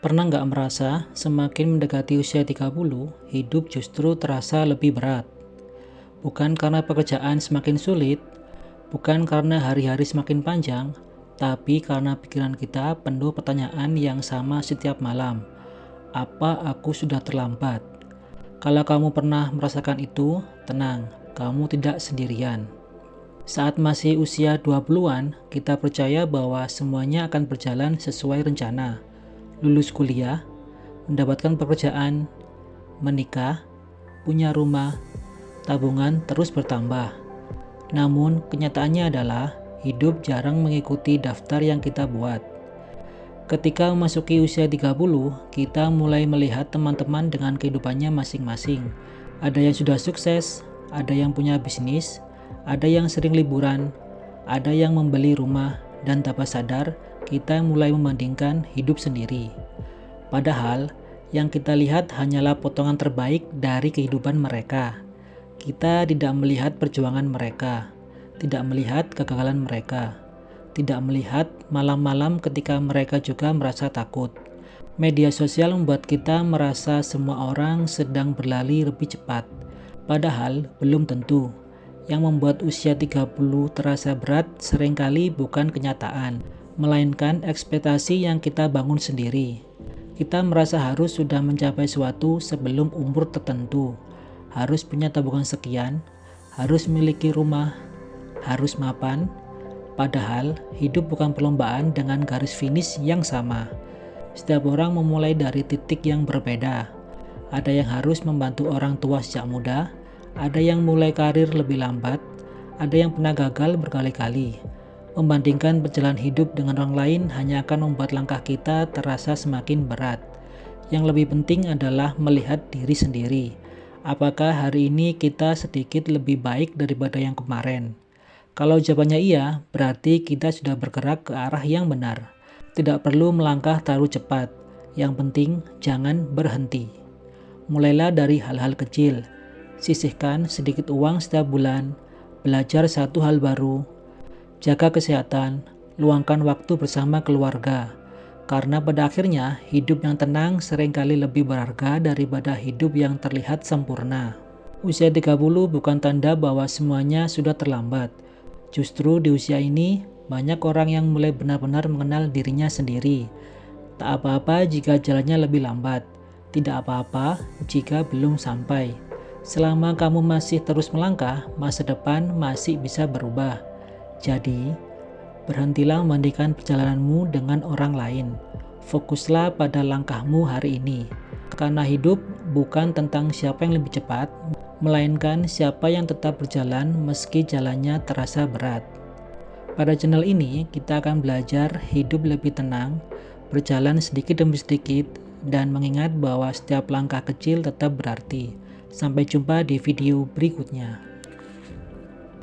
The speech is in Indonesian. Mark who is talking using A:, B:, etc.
A: Pernah nggak merasa semakin mendekati usia 30, hidup justru terasa lebih berat? Bukan karena pekerjaan semakin sulit, bukan karena hari-hari semakin panjang, tapi karena pikiran kita penuh pertanyaan yang sama setiap malam. Apa aku sudah terlambat? Kalau kamu pernah merasakan itu, tenang, kamu tidak sendirian. Saat masih usia 20-an, kita percaya bahwa semuanya akan berjalan sesuai rencana. Lulus kuliah, mendapatkan pekerjaan, menikah, punya rumah, tabungan terus bertambah. Namun, kenyataannya adalah hidup jarang mengikuti daftar yang kita buat. Ketika memasuki usia 30, kita mulai melihat teman-teman dengan kehidupannya masing-masing. Ada yang sudah sukses, ada yang punya bisnis, ada yang sering liburan, ada yang membeli rumah, dan tanpa sadar, kita mulai membandingkan hidup sendiri. Padahal, yang kita lihat hanyalah potongan terbaik dari kehidupan mereka. Kita tidak melihat perjuangan mereka, tidak melihat kegagalan mereka, tidak melihat malam-malam ketika mereka juga merasa takut. Media sosial membuat kita merasa semua orang sedang berlari lebih cepat, padahal belum tentu. Yang membuat usia 30 terasa berat seringkali bukan kenyataan, melainkan ekspektasi yang kita bangun sendiri. Kita merasa harus sudah mencapai sesuatu sebelum umur tertentu, harus punya tabungan sekian, harus memiliki rumah, harus mapan, padahal hidup bukan perlombaan dengan garis finish yang sama. Setiap orang memulai dari titik yang berbeda. Ada yang harus membantu orang tua sejak muda, ada yang mulai karir lebih lambat, ada yang pernah gagal berkali-kali. Membandingkan perjalanan hidup dengan orang lain hanya akan membuat langkah kita terasa semakin berat. Yang lebih penting adalah melihat diri sendiri. Apakah hari ini kita sedikit lebih baik daripada yang kemarin? Kalau jawabannya iya, berarti kita sudah bergerak ke arah yang benar. Tidak perlu melangkah terlalu cepat. Yang penting, jangan berhenti. Mulailah dari hal-hal kecil. Sisihkan sedikit uang setiap bulan, belajar satu hal baru, jaga kesehatan, luangkan waktu bersama keluarga. Karena pada akhirnya, hidup yang tenang seringkali lebih berharga daripada hidup yang terlihat sempurna. Usia 30 bukan tanda bahwa semuanya sudah terlambat. Justru di usia ini, banyak orang yang mulai benar-benar mengenal dirinya sendiri. Tak apa-apa jika jalannya lebih lambat, tidak apa-apa jika belum sampai. Selama kamu masih terus melangkah, masa depan masih bisa berubah. Jadi, berhentilah membandingkan perjalananmu dengan orang lain. Fokuslah pada langkahmu hari ini. Karena hidup bukan tentang siapa yang lebih cepat, melainkan siapa yang tetap berjalan meski jalannya terasa berat. Pada channel ini, kita akan belajar hidup lebih tenang, berjalan sedikit demi sedikit, dan mengingat bahwa setiap langkah kecil tetap berarti. Sampai jumpa di video berikutnya.